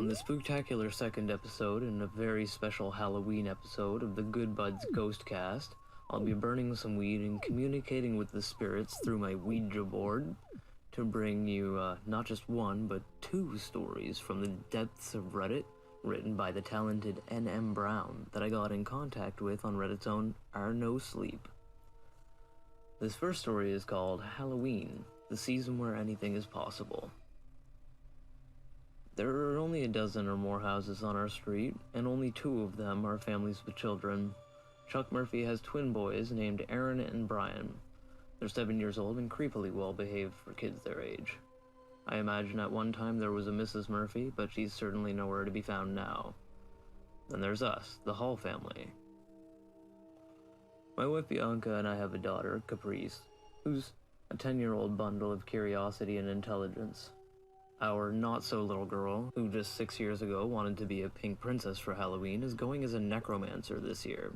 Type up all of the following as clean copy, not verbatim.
On the spooktacular second episode and a very special Halloween episode of the Good Buds Ghostcast, I'll be burning some weed and communicating with the spirits through my Ouija board to bring you not just one, but two stories from the depths of Reddit, written by the talented N.M. Brown, that I got in contact with on Reddit's own Are No Sleep. This first story is called Halloween, the season where anything is possible. There are only a dozen or more houses on our street, and only 2 of them are families with children. Chuck Murphy has twin boys named Aaron and Brian. They're 7 years old and creepily well behaved for kids their age. I imagine at one time there was a Mrs. Murphy, but she's certainly nowhere to be found now. Then there's us, the Hall family. My wife Bianca and I have a daughter, Caprice, who's a 10-year-old bundle of curiosity and intelligence. Our not-so-little girl, who just 6 years ago wanted to be a pink princess for Halloween, is going as a necromancer this year.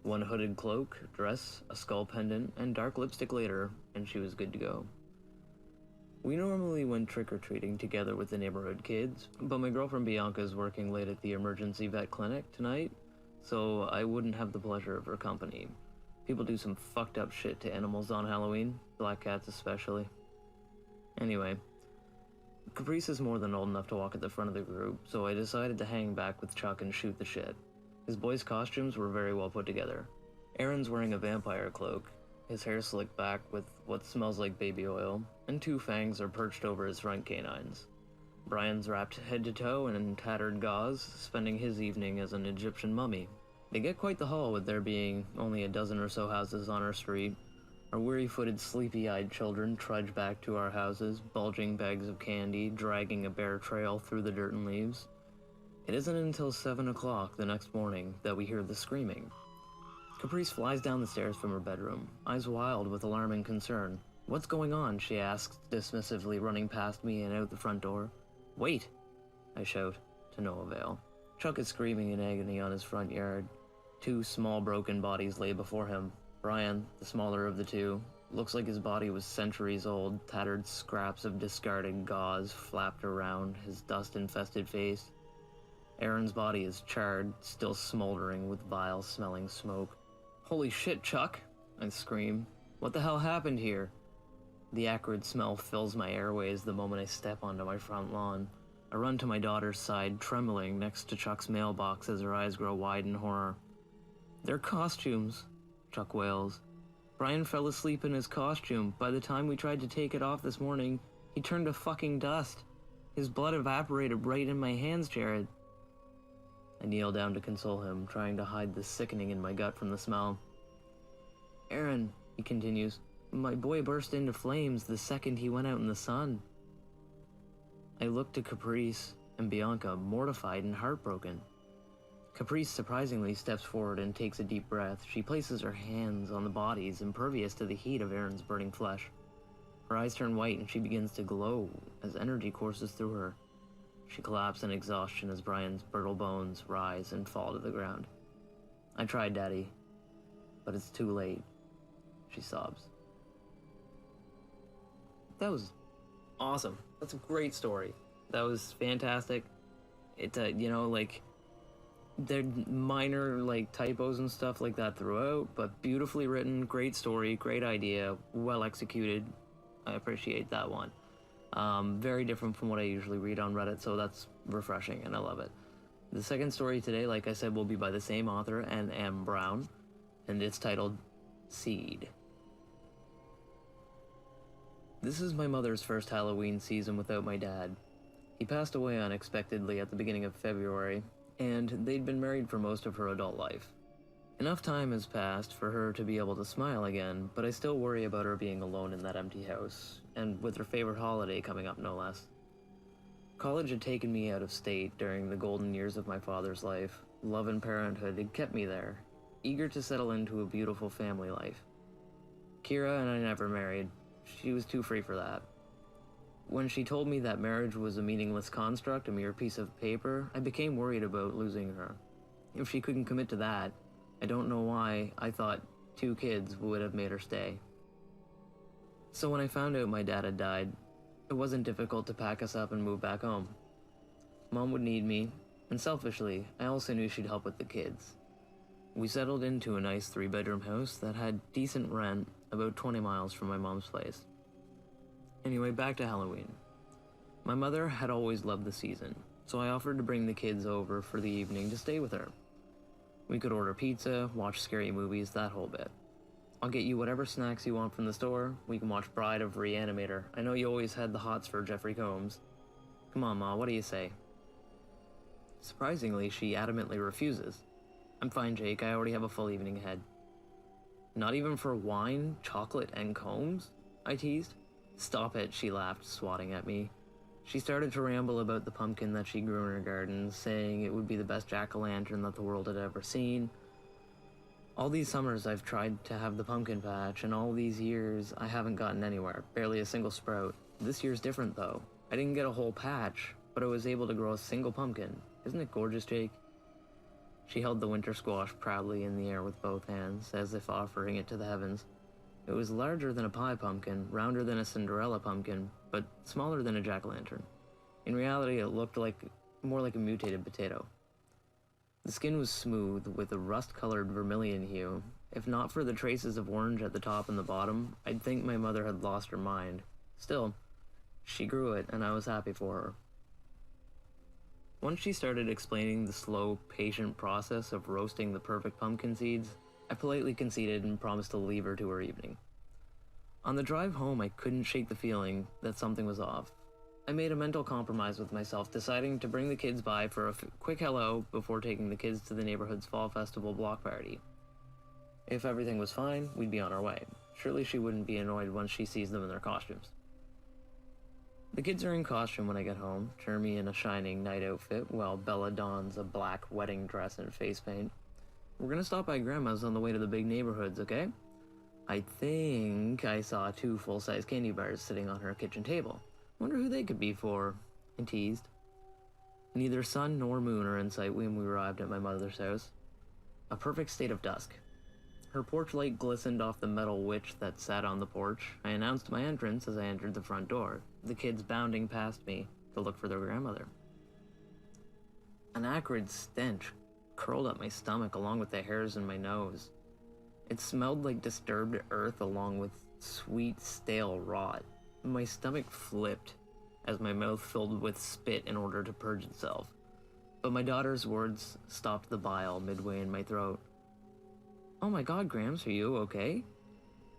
1 hooded cloak, dress, a skull pendant, and dark lipstick later, and she was good to go. We normally went trick-or-treating together with the neighborhood kids, but my girlfriend Bianca is working late at the emergency vet clinic tonight, so I wouldn't have the pleasure of her company. People do some fucked up shit to animals on Halloween, black cats especially. Anyway, Caprice is more than old enough to walk at the front of the group, so I decided to hang back with Chuck and shoot the shit. His boys' costumes were very well put together. Aaron's wearing a vampire cloak, his hair slicked back with what smells like baby oil, and 2 fangs are perched over his front canines. Brian's wrapped head to toe in tattered gauze, spending his evening as an Egyptian mummy. They get quite the haul with there being only a dozen or so houses on our street. Our weary-footed, sleepy-eyed children trudge back to our houses, bulging bags of candy, dragging a bare trail through the dirt and leaves. It isn't until 7 o'clock the next morning that we hear the screaming. Caprice flies down the stairs from her bedroom, eyes wild with alarm and concern. "What's going on?" she asks, dismissively running past me and out the front door. "Wait!" I shout, to no avail. Chuck is screaming in agony on his front yard. 2 small broken bodies lay before him. Brian, the smaller of the 2, looks like his body was centuries old, tattered scraps of discarded gauze flapped around his dust-infested face. Aaron's body is charred, still smoldering with vile-smelling smoke. "Holy shit, Chuck!" I scream. "What the hell happened here?" The acrid smell fills my airways the moment I step onto my front lawn. I run to my daughter's side, trembling next to Chuck's mailbox as her eyes grow wide in horror. "They're costumes," Chuck wails. "Brian fell asleep in his costume. By the time we tried to take it off this morning, he turned to fucking dust. His blood evaporated right in my hands, Jared." I kneel down to console him, trying to hide the sickening in my gut from the smell. "Aaron," he continues, "my boy burst into flames the second he went out in the sun." I look to Caprice and Bianca, mortified and heartbroken. Caprice surprisingly steps forward and takes a deep breath. She places her hands on the bodies, impervious to the heat of Aaron's burning flesh. Her eyes turn white and she begins to glow as energy courses through her. She collapses in exhaustion as Brian's brittle bones rise and fall to the ground. "I tried, Daddy, but it's too late," she sobs. That was awesome. That's a great story. That was fantastic. It, there are minor, typos and stuff like that throughout, but beautifully written, great story, great idea, well executed. I appreciate that one. Very different from what I usually read on Reddit, so that's refreshing, and I love it. The second story today, like I said, will be by the same author, N.M. Brown, and it's titled Seed. This is my mother's first Halloween season without my dad. He passed away unexpectedly at the beginning of February, and they'd been married for most of her adult life. Enough time has passed for her to be able to smile again, but I still worry about her being alone in that empty house, and with her favorite holiday coming up no less. College had taken me out of state during the golden years of my father's life. Love and parenthood had kept me there, eager to settle into a beautiful family life. Kira and I never married. She was too free for that. When she told me that marriage was a meaningless construct, a mere piece of paper, I became worried about losing her. If she couldn't commit to that, I don't know why I thought 2 kids would have made her stay. So when I found out my dad had died, it wasn't difficult to pack us up and move back home. Mom would need me, and selfishly, I also knew she'd help with the kids. We settled into a nice 3-bedroom house that had decent rent about 20 miles from my mom's place. Anyway, back to Halloween. My mother had always loved the season, so I offered to bring the kids over for the evening to stay with her. We could order pizza, watch scary movies, that whole bit. I'll get you whatever snacks you want from the store. We can watch Bride of Reanimator. I know you always had the hots for Jeffrey Combs. Come on, Ma, what do you say? Surprisingly, she adamantly refuses. I'm fine, Jake. I already have a full evening ahead. Not even for wine, chocolate, and Combs? I teased. Stop it, she laughed, swatting at me. She started to ramble about the pumpkin that she grew in her garden, saying it would be the best jack-o'-lantern that the world had ever seen. All these summers I've tried to have the pumpkin patch, and all these years I haven't gotten anywhere, barely a single sprout. This year's different though. I didn't get a whole patch, but I was able to grow a single pumpkin. Isn't it gorgeous, Jake? She held the winter squash proudly in the air with both hands, as if offering it to the heavens. It was larger than a pie pumpkin, rounder than a Cinderella pumpkin, but smaller than a jack-o'-lantern. In reality, it looked more like a mutated potato. The skin was smooth, with a rust-colored vermilion hue. If not for the traces of orange at the top and the bottom, I'd think my mother had lost her mind. Still, she grew it, and I was happy for her. Once she started explaining the slow, patient process of roasting the perfect pumpkin seeds, I politely conceded and promised to leave her to her evening. On the drive home, I couldn't shake the feeling that something was off. I made a mental compromise with myself, deciding to bring the kids by for a quick hello before taking the kids to the neighborhood's fall festival block party. If everything was fine, we'd be on our way. Surely she wouldn't be annoyed once she sees them in their costumes. The kids are in costume when I get home, Jeremy in a shining night outfit, while Bella dons a black wedding dress and face paint. We're gonna stop by Grandma's on the way to the big neighborhoods, okay? I think I saw 2 full-size candy bars sitting on her kitchen table. Wonder who they could be for, I teased. Neither sun nor moon are in sight when we arrived at my mother's house. A perfect state of dusk. Her porch light glistened off the metal witch that sat on the porch. I announced my entrance as I entered the front door, the kids bounding past me to look for their grandmother. An acrid stench curled up my stomach along with the hairs in my nose. It smelled like disturbed earth along with sweet, stale rot. My stomach flipped as my mouth filled with spit in order to purge itself. But my daughter's words stopped the bile midway in my throat. Oh my God, Grams, are you okay?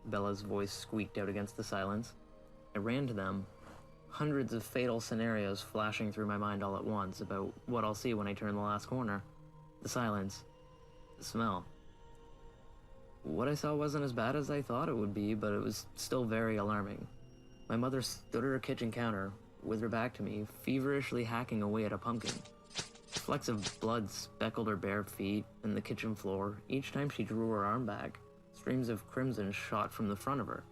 Bella's voice squeaked out against the silence. I ran to them, hundreds of fatal scenarios flashing through my mind all at once about what I'll see when I turn the last corner. The silence. The smell. What I saw wasn't as bad as I thought it would be, but it was still very alarming. My mother stood at her kitchen counter, with her back to me, feverishly hacking away at a pumpkin. Flecks of blood speckled her bare feet and the kitchen floor each time she drew her arm back. Streams of crimson shot from the front of her.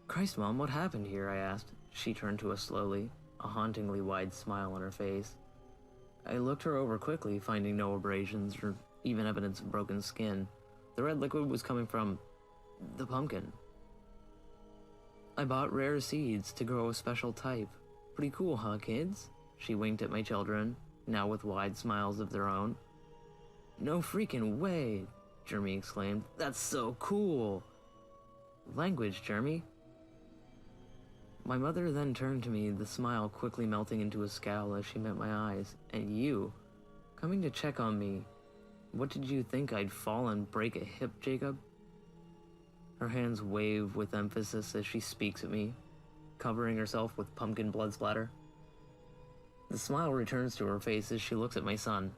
Christ, Mom, what happened here? I asked. She turned to us slowly, a hauntingly wide smile on her face. I looked her over quickly, finding no abrasions or even evidence of broken skin. The red liquid was coming from the pumpkin. I bought rare seeds to grow a special type. Pretty cool, huh, kids? She winked at my children, now with wide smiles of their own. No freaking way, Jeremy exclaimed. That's so cool. Language, Jeremy. My mother then turned to me, the smile quickly melting into a scowl as she met my eyes. And you, coming to check on me. What did you think, I'd fall and break a hip, Jacob? Her hands wave with emphasis as she speaks at me, covering herself with pumpkin blood splatter. The smile returns to her face as she looks at my son.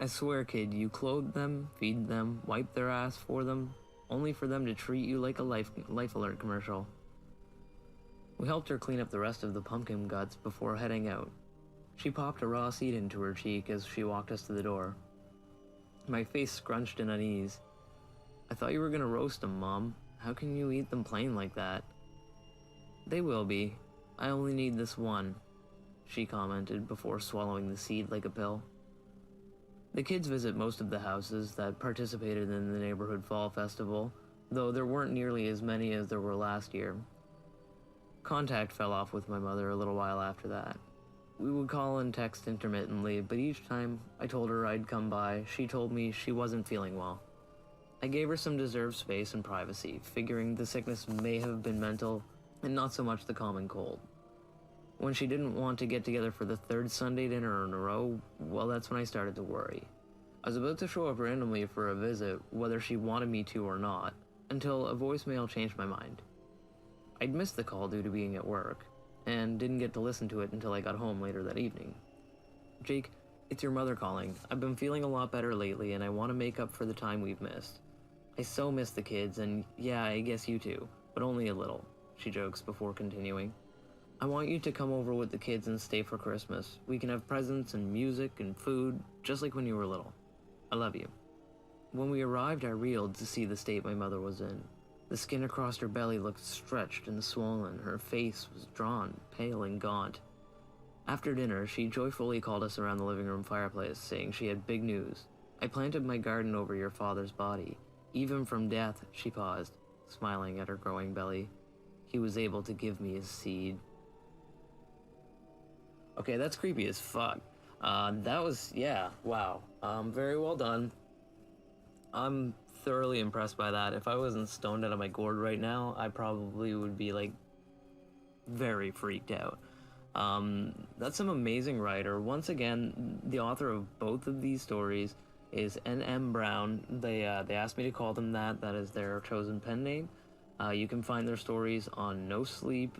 I swear, kid, you clothed them, feed them, wiped their ass for them, only for them to treat you like a Life Alert commercial. We helped her clean up the rest of the pumpkin guts before heading out. She popped a raw seed into her cheek as she walked us to the door. My face scrunched in unease. I thought you were gonna roast them, Mom. How can you eat them plain like that? They will be. I only need this one, she commented before swallowing the seed like a pill. The kids visit most of the houses that participated in the neighborhood fall festival, though there weren't nearly as many as there were last year. Contact fell off with my mother a little while after that. We would call and text intermittently, but each time I told her I'd come by, she told me she wasn't feeling well. I gave her some deserved space and privacy, figuring the sickness may have been mental and not so much the common cold. When she didn't want to get together for the third Sunday dinner in a row, well, that's when I started to worry. I was about to show up randomly for a visit, whether she wanted me to or not, until a voicemail changed my mind. I'd missed the call due to being at work, and didn't get to listen to it until I got home later that evening. "Jake, it's your mother calling. I've been feeling a lot better lately, and I want to make up for the time we've missed. I so miss the kids, and yeah, I guess you too, but only a little," she jokes before continuing. "I want you to come over with the kids and stay for Christmas. We can have presents and music and food, just like when you were little. I love you." When we arrived, I reeled to see the state my mother was in. The skin across her belly looked stretched and swollen. Her face was drawn, pale and gaunt. After dinner, she joyfully called us around the living room fireplace, saying she had big news. "I planted my garden over your father's body. Even from death," she paused, smiling at her growing belly. "He was able to give me his seed." Okay, that's creepy as fuck. That was, yeah, wow. Very well done. I'm thoroughly impressed by that. If I wasn't stoned out of my gourd right now, I probably would be, like, very freaked out. That's some amazing writer. Once again, the author of both of these stories is N.M. Brown. They asked me to call them that. That is their chosen pen name. You can find their stories on No Sleep.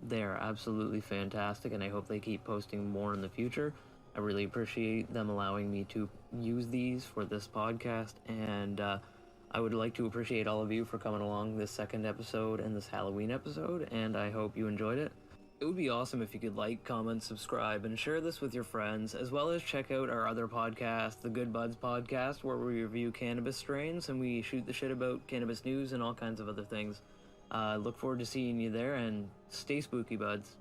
They're absolutely fantastic, and I hope they keep posting more in the future. I really appreciate them allowing me to use these for this podcast, and I would like to appreciate all of you for coming along this second episode and this Halloween episode, and I hope you enjoyed it. It would be awesome if you could like, comment, subscribe, and share this with your friends, as well as check out our other podcast, the Good Buds Podcast, where we review cannabis strains and we shoot the shit about cannabis news and all kinds of other things. Look forward to seeing you there, and stay spooky, buds.